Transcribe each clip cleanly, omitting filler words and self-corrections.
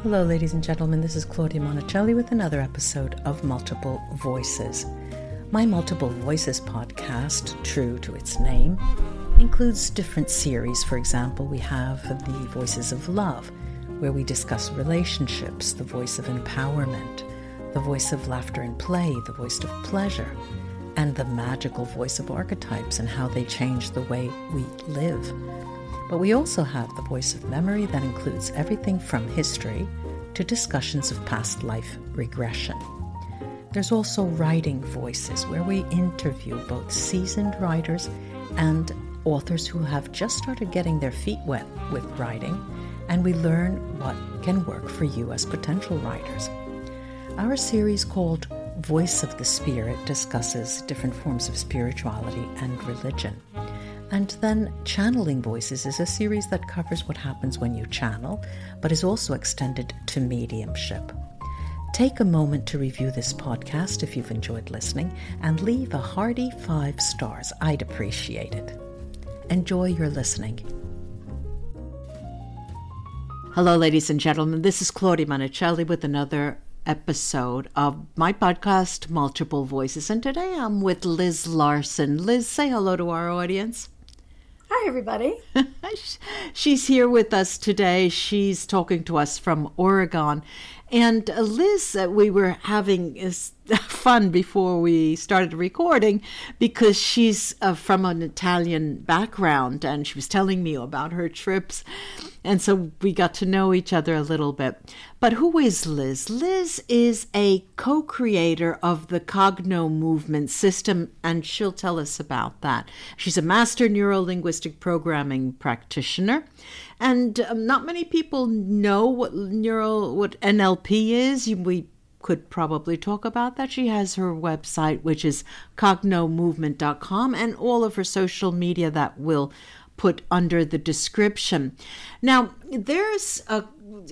Hello, ladies and gentlemen. This is Claudia Monicelli with another episode of Multiple Voices. My Multiple Voices podcast, true to its name, includes different series. For example, we have the Voices of Love, where we discuss relationships, the voice of empowerment, the voice of laughter and play, the voice of pleasure, and the magical voice of archetypes and how they change the way we live. But we also have the voice of memory that includes everything from history to discussions of past life regression. There's also writing voices, where we interview both seasoned writers and authors who have just started getting their feet wet with writing, and we learn what can work for you as potential writers. Our series called Voice of the Spirit discusses different forms of spirituality and religion. And then Channeling Voices is a series that covers what happens when you channel, but is also extended to mediumship. Take a moment to review this podcast if you've enjoyed listening, and leave a hearty 5 stars. I'd appreciate it. Enjoy your listening. Hello, ladies and gentlemen. This is Claudia Monicelli with another episode of my podcast, Multiple Voices. And today I'm with Liz Larson. Liz, say hello to our audience. Hi, everybody. She's here with us today. She's talking to us from Oregon. And Liz, we were having fun before we started recording because she's from an Italian background, and she was telling me about her trips. And so we got to know each other a little bit. But who is Liz? Liz is a co-creator of the Cogno movement system, and she'll tell us about that. She's a master neuro-linguistic programming practitioner. And not many people know what NLP is. We could probably talk about that. She has her website, which is cognomovement.com, and all of her social media that will put under the description. Now, there's a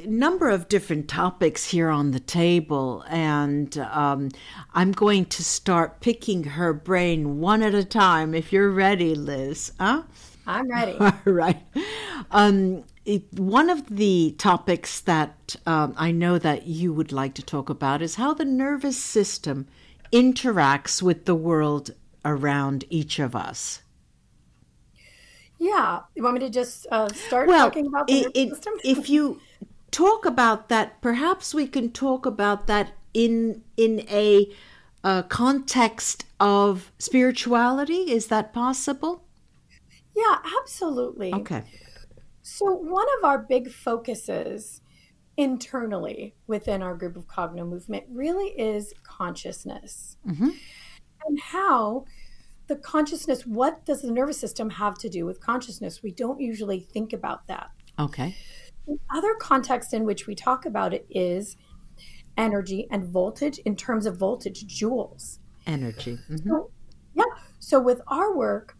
number of different topics here on the table, and I'm going to start picking her brain one at a time. If you're ready, Liz. Huh? I'm ready. All right. One of the topics that I know that you would like to talk about is how the nervous system interacts with the world around each of us. Yeah. You want me to just start talking about the nervous system? If you talk about that, perhaps we can talk about that in a context of spirituality. Is that possible? Yeah, absolutely. Okay. So one of our big focuses internally within our group of Cogno Movement really is consciousness. Mm-hmm. And how the consciousness, what does the nervous system have to do with consciousness? We don't usually think about that. Okay. The other context in which we talk about it is energy and voltage in terms of voltage, joules. Energy. Mm-hmm. So with our work,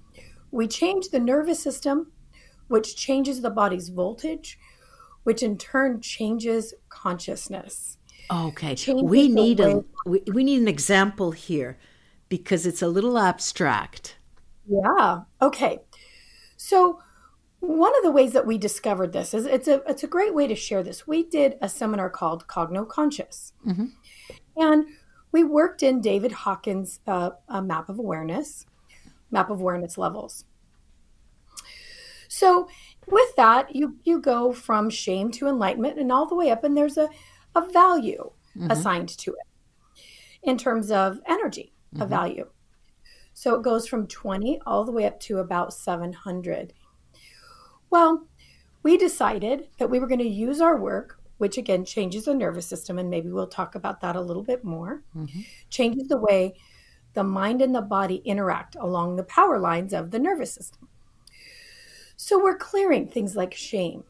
we change the nervous system, which changes the body's voltage, which in turn changes consciousness. Okay. We need an example here because it's a little abstract. Yeah. Okay. So one of the ways that we discovered this is it's a great way to share this. We did a seminar called Cogno Conscious. Mm-hmm. And we worked in David Hawkins' map of awareness levels. So with that, you go from shame to enlightenment and all the way up, and there's a value assigned to it in terms of energy, a value. So it goes from 20 all the way up to about 700. Well, we decided that we were going to use our work, which again changes the nervous system, and maybe we'll talk about that a little bit more, changes the way the mind and the body interact along the power lines of the nervous system. So we're clearing things like shame,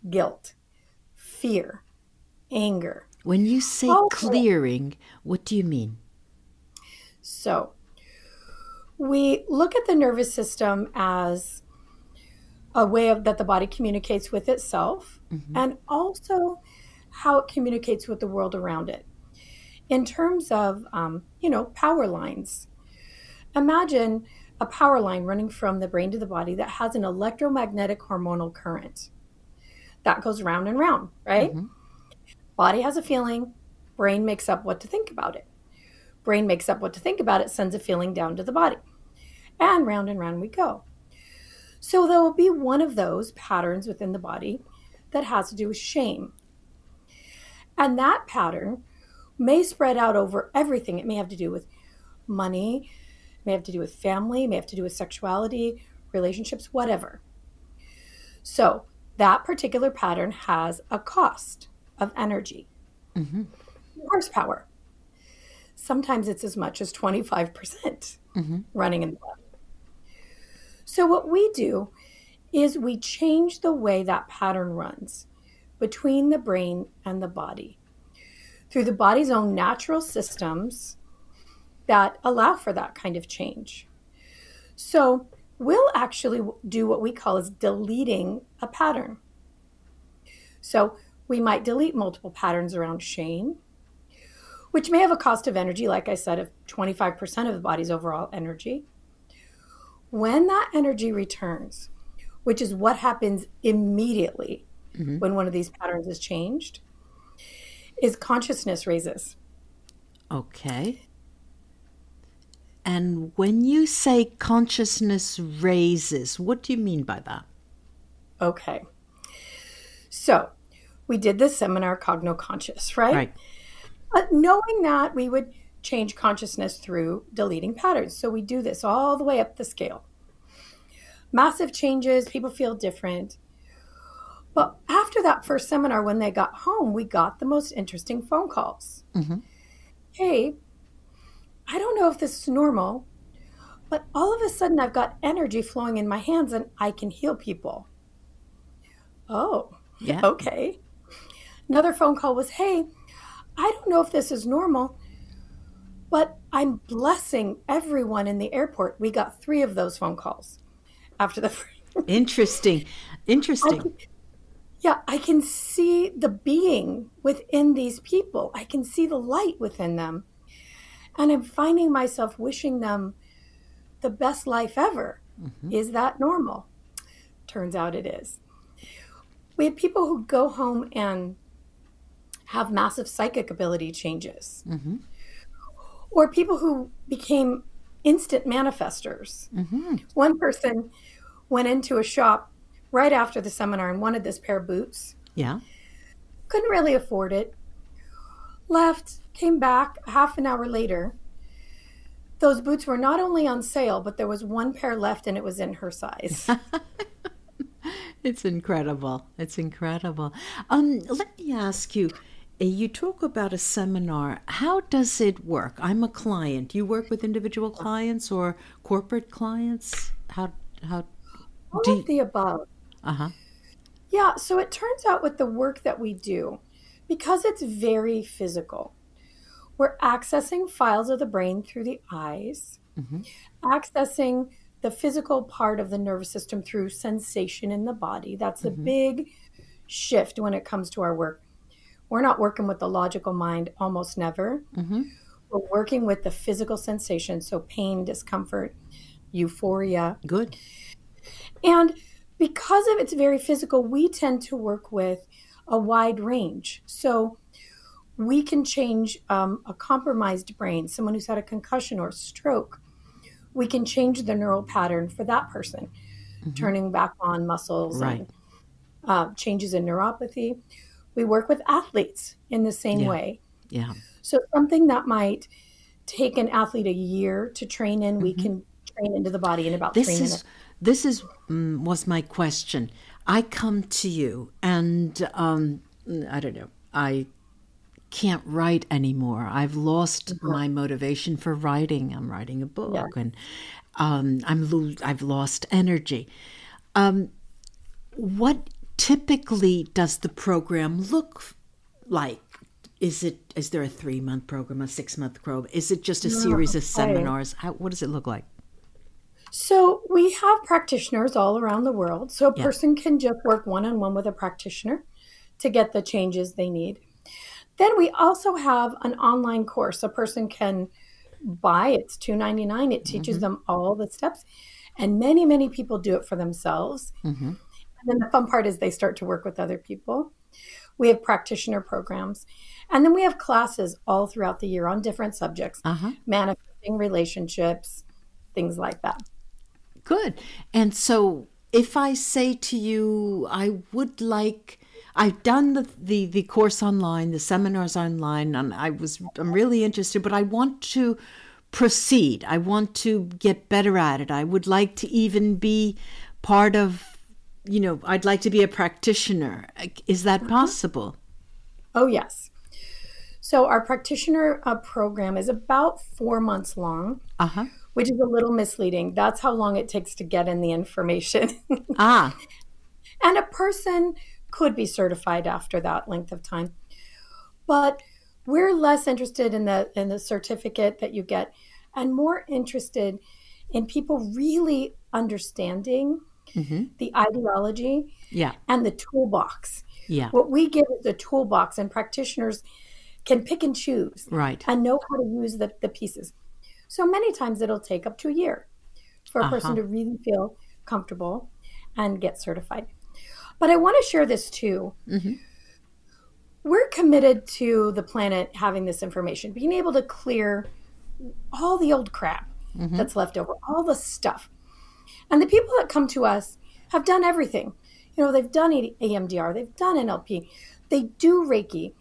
guilt, fear, anger. When you say clearing, what do you mean? So we look at the nervous system as a way that the body communicates with itself, and also how it communicates with the world around it. In terms of, power lines, imagine a power line running from the brain to the body that has an electromagnetic hormonal current that goes round and round, right? Body has a feeling, brain makes up what to think about it. Brain makes up what to think about it, sends a feeling down to the body. And round we go. So there will be one of those patterns within the body that has to do with shame. And that pattern may spread out over everything. It may have to do with money, it may have to do with family, it may have to do with sexuality, relationships, whatever. So that particular pattern has a cost of energy, horsepower. Sometimes it's as much as 25% running in the body. So what we do is we change the way that pattern runs between the brain and the body through the body's own natural systems that allow for that kind of change. So we'll actually do what we call as deleting a pattern. So we might delete multiple patterns around shame, which may have a cost of energy, like I said, of 25% of the body's overall energy. When that energy returns, which is what happens immediately when one of these patterns is changed, is consciousness raises. Okay. And when you say consciousness raises, what do you mean by that? Okay. So we did this seminar, Cogno-Conscious, right? Right. Knowing that we would change consciousness through deleting patterns. So we do this all the way up the scale. Massive changes, people feel different. But after that first seminar, when they got home, we got the most interesting phone calls. Hey, I don't know if this is normal, but all of a sudden I've got energy flowing in my hands and I can heal people. Oh, yeah. Okay. Another phone call was, hey, I don't know if this is normal, but I'm blessing everyone in the airport. We got 3 of those phone calls after the Interesting. I can see the being within these people. I can see the light within them. And I'm finding myself wishing them the best life ever. Is that normal? Turns out it is. We have people who go home and have massive psychic ability changes. Or people who became instant manifestors. One person went into a shop right after the seminar and wanted this pair of boots. Yeah. Couldn't really afford it. Left, came back half an hour later. Those boots were not only on sale, but there was 1 pair left and it was in her size. It's incredible. It's incredible. Let me ask you, you talk about a seminar. How does it work? I'm a client. You work with individual clients or corporate clients? How All of the above. Uh-huh. Yeah, so it turns out with the work that we do, because it's very physical, we're accessing files of the brain through the eyes, accessing the physical part of the nervous system through sensation in the body. That's a big shift when it comes to our work. We're not working with the logical mind, almost never. We're working with the physical sensation, so pain, discomfort, euphoria. Good. And because of it's very physical, we tend to work with a wide range. So we can change a compromised brain, someone who's had a concussion or a stroke. We can change the neural pattern for that person, turning back on muscles and changes in neuropathy. We work with athletes in the same way. Yeah. So something that might take an athlete a year to train in, we can train into the body in about 3 minutes. This was my question. I come to you and I don't know, I can't write anymore. I've lost my motivation for writing. I'm writing a book and I've lost energy. What typically does the program look like? Is there a 3-month program, a 6-month program? Is it just a series of seminars? What does it look like? So we have practitioners all around the world. So a person can just work one-on-one with a practitioner to get the changes they need. Then we also have an online course a person can buy. It's $2.99. It teaches them all the steps. And many, many people do it for themselves. And then the fun part is they start to work with other people. We have practitioner programs. And then we have classes all throughout the year on different subjects, manifesting relationships, things like that. Good. And so if I say to you, I've done the course online, the seminars online, and I'm really interested, but I want to proceed. I want to get better at it. I would like to even be part of, I'd like to be a practitioner. Is that possible? Oh, yes. So our practitioner program is about 4 months long, which is a little misleading. That's how long it takes to get in the information. And a person could be certified after that length of time. But we're less interested in the certificate that you get and more interested in people really understanding the ideology and the toolbox. Yeah. What we give is a toolbox, and practitioners can pick and choose and know how to use the pieces. So many times it'll take up to a year for a person to really feel comfortable and get certified. But I want to share this too. We're committed to the planet having this information, being able to clear all the old crap that's left over, all the stuff. And the people that come to us have done everything. They've done EMDR, they've done NLP, they do Reiki.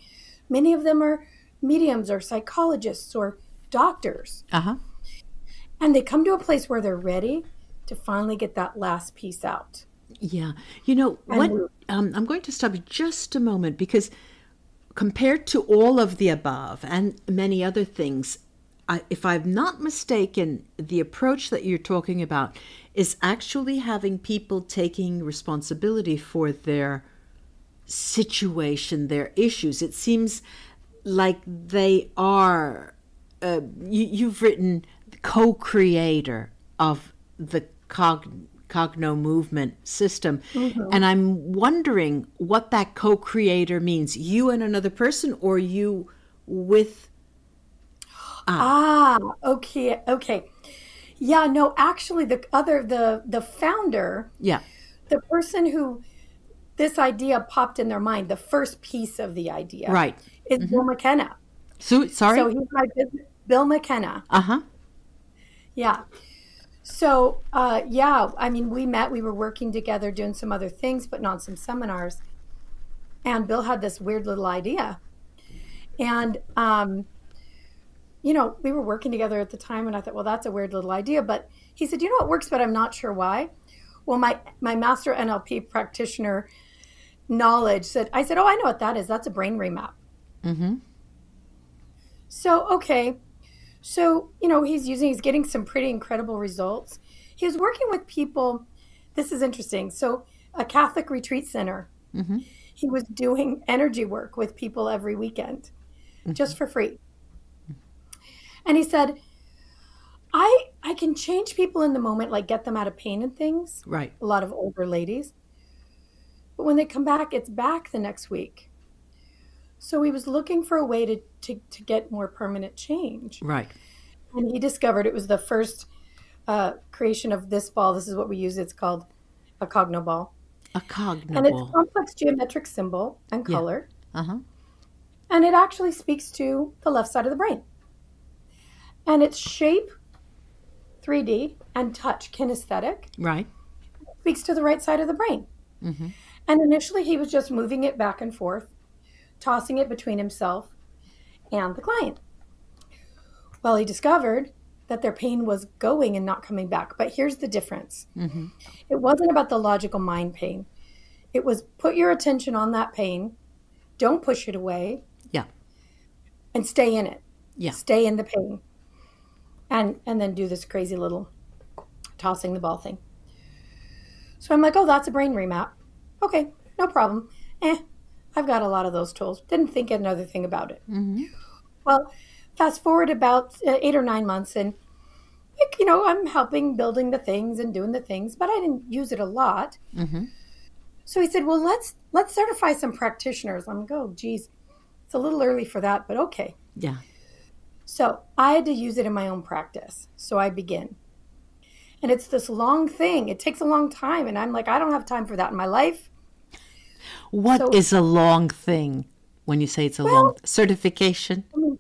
Many of them are mediums or psychologists or doctors. And they come to a place where they're ready to finally get that last piece out. Yeah. I'm going to stop you just a moment, because compared to all of the above and many other things, if I'm not mistaken, the approach that you're talking about is actually having people taking responsibility for their situation, their issues. It seems like they are, you've written co-creator of the Cogno movement system. And I'm wondering what that co-creator means. You and another person, or you with... Okay. Yeah, no, actually the founder, the person who this idea popped in their mind, the first piece of the idea, is Bill McKenna. So he's my business, Bill McKenna. Yeah. So, we met, we were working together doing some other things, putting on some seminars. And Bill had this weird little idea. And, we were working together at the time, and I thought, well, that's a weird little idea. But he said, it works, but I'm not sure why. Well, my master NLP practitioner knowledge I said, oh, I know what that is. That's a brain remap. So, okay. So, he's getting some pretty incredible results. He was working with people. This is interesting. So a Catholic retreat center, he was doing energy work with people every weekend just for free. And he said, I can change people in the moment, like get them out of pain and things. Right. A lot of older ladies. But when they come back, it's back the next week. So he was looking for a way to get more permanent change. Right. And he discovered it was the first creation of this ball. This is what we use. It's called a Cogno ball. A Cogno and ball. It's a complex geometric symbol and color. And it actually speaks to the left side of the brain. And its shape, 3D, and touch, kinesthetic. Right. Speaks to the right side of the brain. And initially he was just moving it back and forth, tossing it between himself and the client. Well, he discovered that their pain was going and not coming back. But here's the difference. It wasn't about the logical mind pain. It was put your attention on that pain. Don't push it away. Yeah. And stay in it. Yeah. Stay in the pain. And then do this crazy little tossing the ball thing. So I'm like, oh, that's a brain remap. Okay, no problem. I've got a lot of those tools. Didn't think another thing about it. Well, fast forward about 8 or 9 months, and I'm helping building the things and doing the things, but I didn't use it a lot. So he said, well, let's certify some practitioners. I'm like, oh, geez, it's a little early for that, but okay. Yeah. So I had to use it in my own practice. So I begin. And it's this long thing. It takes a long time. And I'm like, I don't have time for that in my life. What is a long thing when you say it's a long certification? I mean,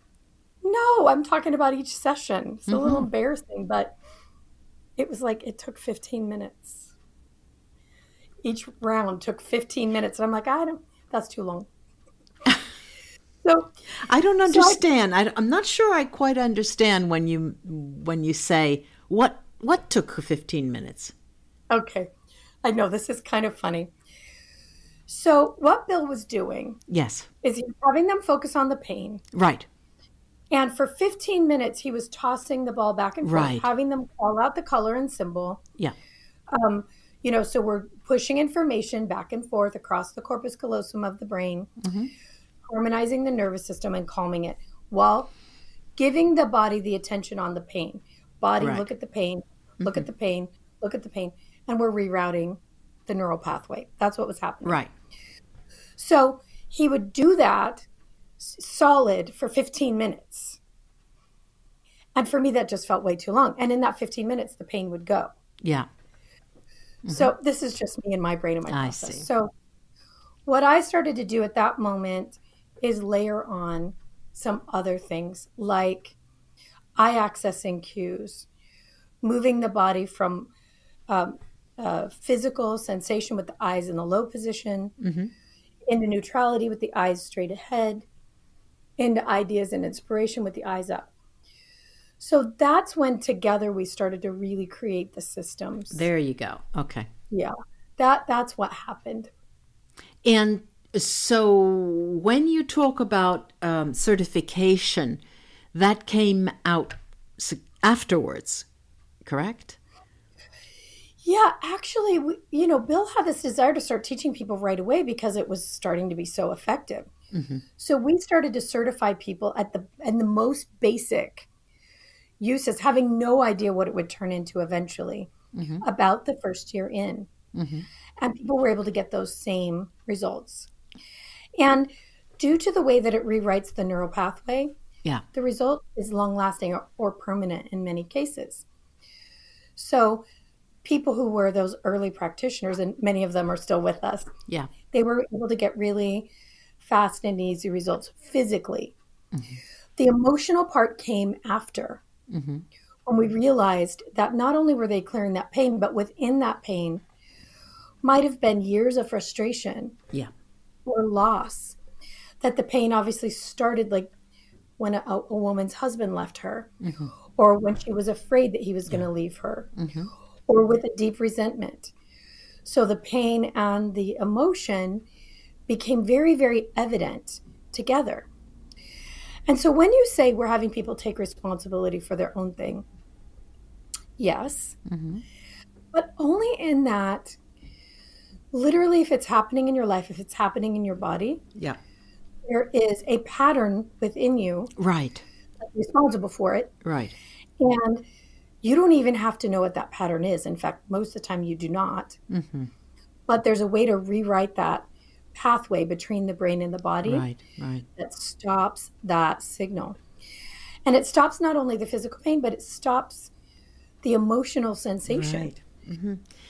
no, I'm talking about each session. It's a little embarrassing, but it was like it took 15 minutes. Each round took 15 minutes. And I'm like, that's too long. So I don't understand. I'm not sure I quite understand when you say what took 15 minutes. Okay. I know this is kind of funny. So what Bill was doing Yes. is he was having them focus on the pain. Right. And for 15 minutes, he was tossing the ball back and forth, Right. having them call out the color and symbol. Yeah. So we're pushing information back and forth across the corpus callosum of the brain, harmonizing the nervous system and calming it while giving the body the attention on the pain. Body, Right. look at the pain, look at the pain, look at the pain. And we're rerouting the neural pathway. That's what was happening. Right. So he would do that solid for 15 minutes. And for me, that just felt way too long. And in that 15 minutes, the pain would go. Yeah. So this is just me and my brain and my process. I see. So what I started to do at that moment is layer on some other things like eye accessing cues, moving the body from physical sensation with the eyes in the low position, into neutrality with the eyes straight ahead, into ideas and inspiration with the eyes up. So that's when together we started to really create the systems. There you go. Okay. Yeah, that's what happened. And so when you talk about certification, that came out afterwards, correct? Yeah, actually, Bill had this desire to start teaching people right away because it was starting to be so effective. So we started to certify people in the most basic uses, having no idea what it would turn into eventually, about the first year in. And people were able to get those same results. And due to the way that it rewrites the neural pathway, the result is long-lasting or permanent in many cases. So people who were those early practitioners, and many of them are still with us, they were able to get really fast and easy results physically. The emotional part came after, when we realized that not only were they clearing that pain, but within that pain might have been years of frustration or loss. That the pain obviously started like when a woman's husband left her, or when she was afraid that he was going to leave her, or with a deep resentment. So the pain and the emotion became very, very evident together. And so when you say we're having people take responsibility for their own thing, yes, but only in that, literally, if it's happening in your life, if it's happening in your body, there is a pattern within you that's responsible for it. And you don't even have to know what that pattern is. In fact, most of the time you do not. But there's a way to rewrite that pathway between the brain and the body that stops that signal. And it stops not only the physical pain, but it stops the emotional sensation.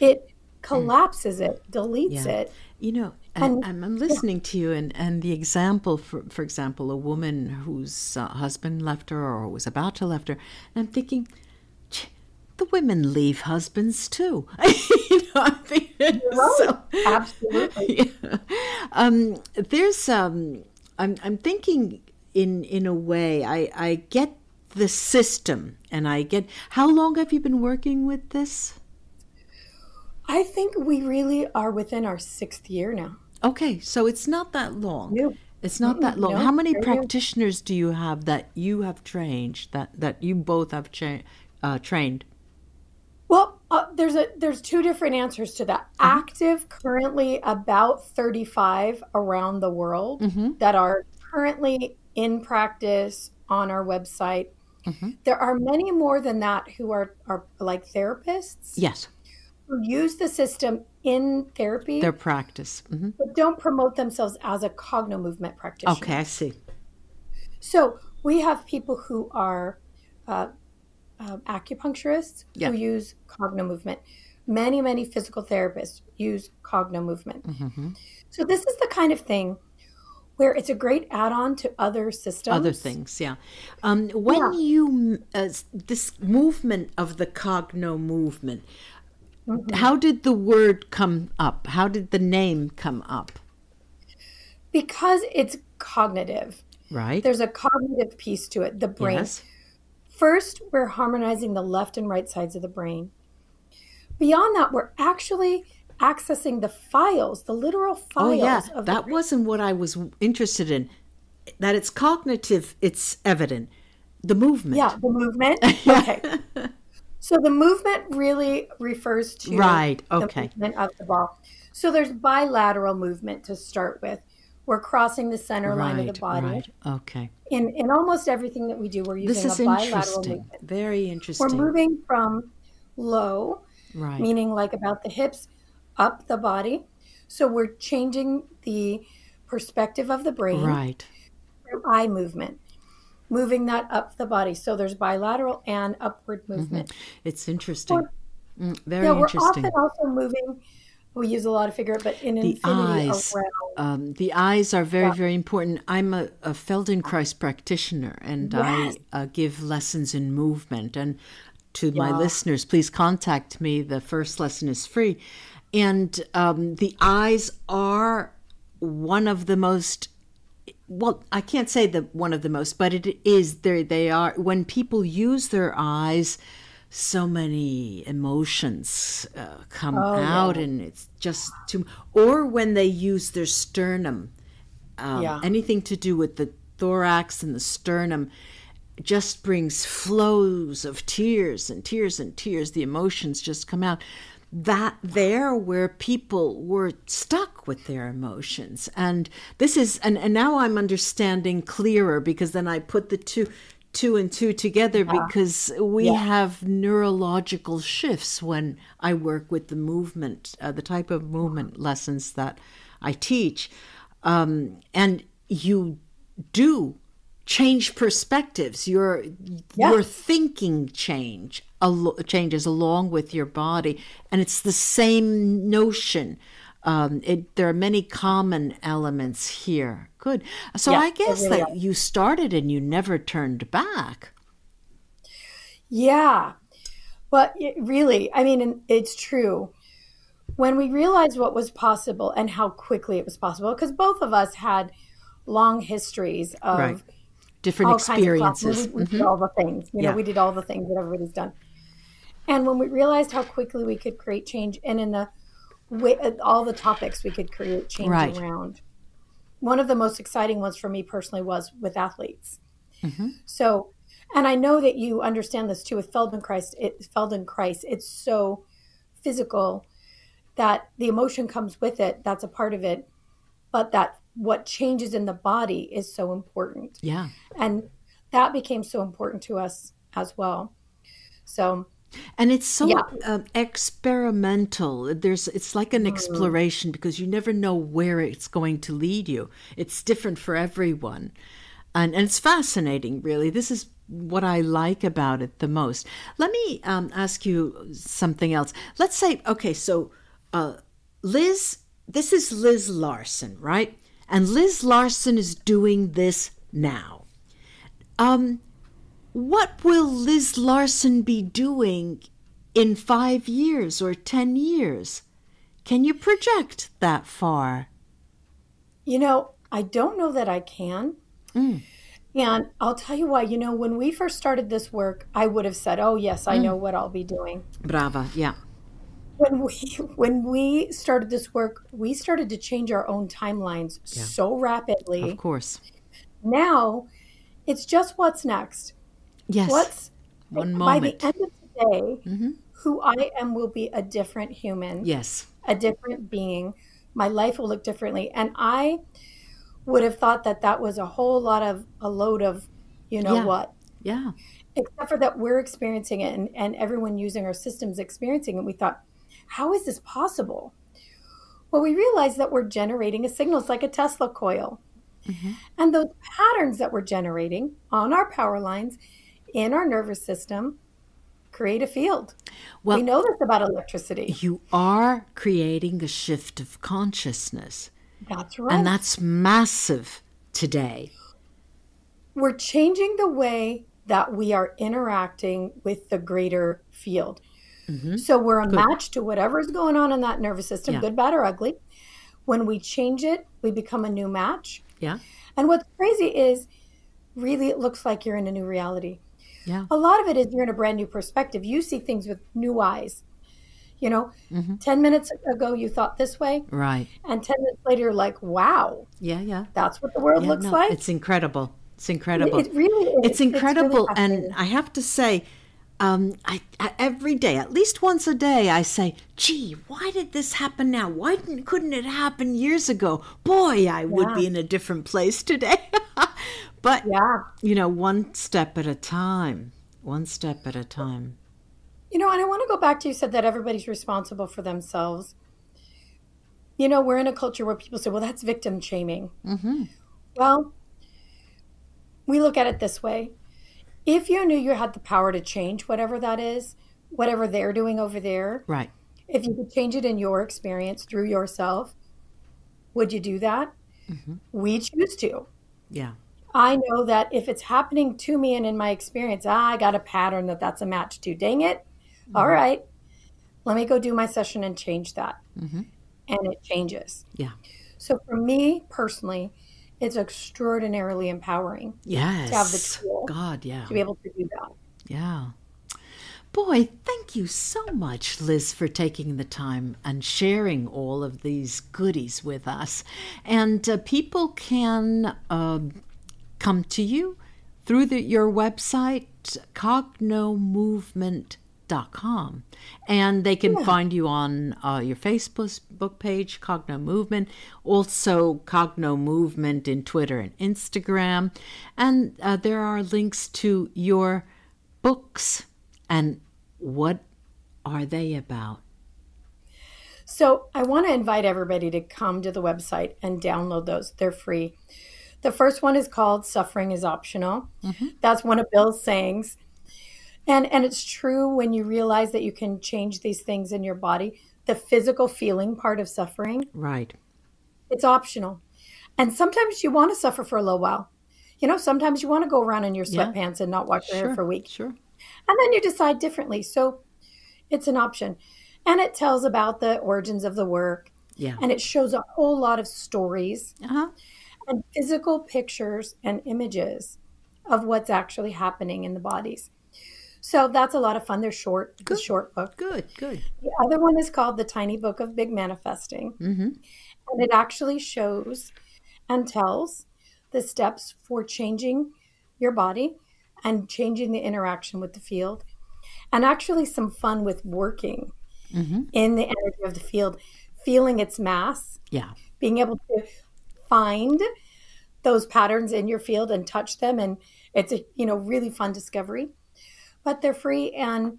It collapses it, deletes it. I'm listening to you, and the example, for example, a woman whose husband left her or was about to left her, and I'm thinking, the women leave husbands too. I'm thinking, absolutely. There's I'm thinking in a way, I get the system, and I get. How long have you been working with this? I think we really are within our 6th year now. Okay, so it's not that long. No. It's not that long. How many practitioners do you have that you have trained, that you both have trained? Well, there's 2 different answers to that. Active, currently about 35 around the world that are currently in practice on our website. There are many more than that who are like therapists. Yes. Who use the system in therapy. Their practice. But don't promote themselves as a cogno-movement practitioner. Okay, I see. So we have people who are acupuncturists who use cogno-movement. Many, many physical therapists use cogno movement. So this is the kind of thing where it's a great add-on to other systems. Other things, yeah. When you, this movement of the cogno movement, how did the word come up? How did the name come up? Because it's cognitive. Right. There's a cognitive piece to it, the brain. Yes. First, we're harmonizing the left and right sides of the brain. Beyond that, we're actually accessing the files, the literal files. Oh, yeah. Of That wasn't what I was interested in. That it's cognitive, it's evident. The movement. Yeah, the movement. Okay. So the movement really refers to the movement of the ball. So there's bilateral movement to start with. We're crossing the center line of the body. Right. Okay. In almost everything that we do, we're using a bilateral movement. Very interesting. We're moving from low, meaning like about the hips, up the body. So we're changing the perspective of the brain through eye movement, moving that up the body. So there's bilateral and upward movement. It's interesting. Very we're interesting. often also moving. We use a lot of figure, but in the infinity eyes. around. The eyes are very, very important. I'm a Feldenkrais practitioner, and I give lessons in movement. And to my listeners, please contact me. The first lesson is free. And the eyes are one of the most, well, I can't say one of the most, but it is, they are, when people use their eyes, so many emotions come out, and it's just too. Or when they use their sternum, anything to do with the thorax and the sternum, just brings flows of tears and tears and tears. The emotions just come out. That there where people were stuck with their emotions, and this is, and now I'm understanding clearer, because then I put the two and two together, because we have neurological shifts when I work with the movement, the type of movement lessons that I teach. And you do change perspectives. Your thinking changes along with your body. And it's the same notion. There are many common elements here. Good. So I guess that you started and you never turned back. Yeah. But really, I mean, it's true. When we realized what was possible and how quickly it was possible, because both of us had long histories of different experiences. We did all the things. You know, we did all the things that everybody's done. And when we realized how quickly we could create change, and in the all the topics we could create change around. One of the most exciting ones for me personally was with athletes. So, and I know that you understand this too with Feldenkrais. It's so physical that the emotion comes with it. That's a part of it. But that what changes in the body is so important. Yeah. And that became so important to us as well. So, and it's so experimental. It's like an exploration, because you never know where it's going to lead you. It's different for everyone. And it's fascinating, really. This is what I like about it the most. Let me ask you something else. Let's say, okay, so Liz, this is Liz Larson, right? And Liz Larson is doing this now. What will Liz Larson be doing in 5 years or 10 years? Can you project that far? You know, I don't know that I can. And I'll tell you why. You know, when we first started this work, I would have said, oh, yes, I know what I'll be doing. Brava, yeah. When we started this work, we started to change our own timelines so rapidly. Of course. Now, it's just what's next. Yes. One moment. By the end of today, who I am will be a different human. Yes. A different being. My life will look differently. And I would have thought that was a load of, what. Yeah. Except for that we're experiencing it, and everyone using our systems experiencing it. We thought, how is this possible? Well, we realized that we're generating a signal. It's like a Tesla coil. And those patterns that we're generating on our power lines, in our nervous system, create a field. Well, we know this about electricity. You are creating a shift of consciousness. That's right. And that's massive today. We're changing the way that we are interacting with the greater field. Mm-hmm. So we're a match to whatever's going on in that nervous system, good, bad, or ugly. When we change it, we become a new match. Yeah. And what's crazy is really it looks like you're in a new reality. Yeah. A lot of it is you're in a brand new perspective. You see things with new eyes. 10 minutes ago you thought this way. Right. And 10 minutes later you're like, wow. Yeah. That's what the world looks like. It's incredible. It's incredible. It really is. It's incredible. It's really and I have to say, I every day, at least once a day, I say, gee, why did this happen now? Why couldn't it happen years ago? Boy, I would be in a different place today. But, one step at a time. One step at a time. And I want to go back to, you said that everybody's responsible for themselves. We're in a culture where people say, well, that's victim shaming. Mm-hmm. Well, we look at it this way. If you knew you had the power to change whatever that is, whatever they're doing over there, right? If you could change it in your experience through yourself, would you do that? Mm-hmm. We choose to. Yeah. I know that if it's happening to me and in my experience, I got a pattern that's a match to. Dang it. Mm-hmm. All right. Let me go do my session and change that. Mm-hmm. And it changes. Yeah. So for me personally, it's extraordinarily empowering. Yes. To have the tool. God, yeah. To be able to do that. Yeah. Boy, thank you so much, Liz, for taking the time and sharing all of these goodies with us. And people can come to you through your website, cognomovement.com. And they can find you on your Facebook page, Cogno Movement, also Cogno Movement in Twitter and Instagram. And there are links to your books. And what are they about? So I want to invite everybody to come to the website and download those. They're free. The first one is called Suffering is Optional. Mm-hmm. That's one of Bill's sayings. And it's true when you realize that you can change these things in your body. The physical feeling part of suffering. Right. It's optional. And sometimes you want to suffer for a little while. Sometimes you want to go around in your sweatpants and not wash your hair for a week. Sure. And then you decide differently. So it's an option. And it tells about the origins of the work. Yeah. And it shows a whole lot of stories. Uh-huh. And physical pictures and images of what's actually happening in the bodies. So that's a lot of fun. They're short. It's a short book. Good. The other one is called The Tiny Book of Big Manifesting. Mm-hmm. And it actually shows and tells the steps for changing your body and changing the interaction with the field. And actually some fun with working in the energy of the field, feeling its mass. Yeah. Being able to find those patterns in your field and touch them. And it's a really fun discovery. But they're free. And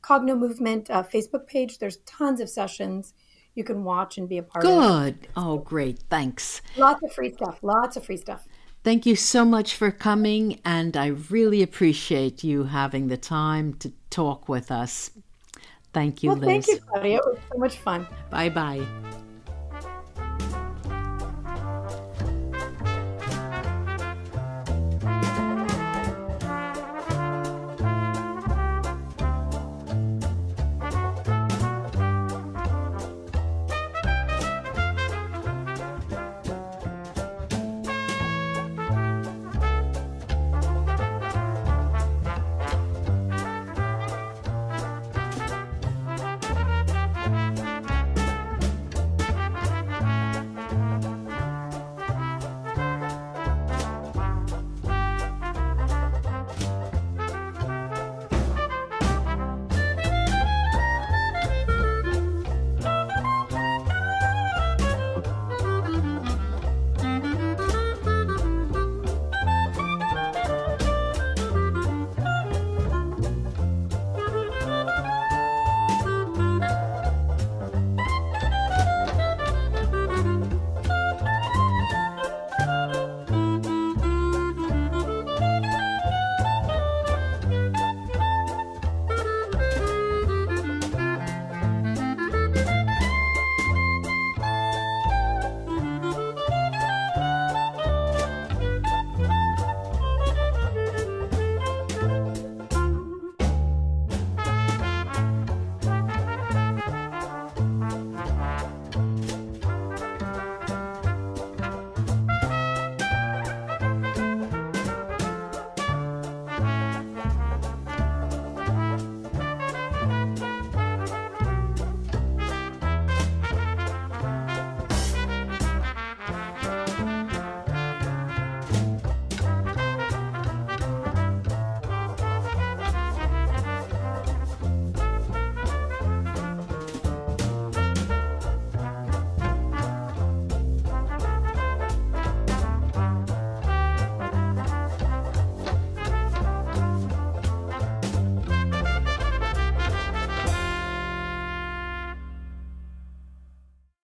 Cogno Movement Facebook page, there's tons of sessions you can watch and be a part of. Good. Oh, great. Thanks. Lots of free stuff. Thank you so much for coming. And I really appreciate you having the time to talk with us. Thank you, Liz. Thank you, Claudia. It was so much fun. Bye-bye.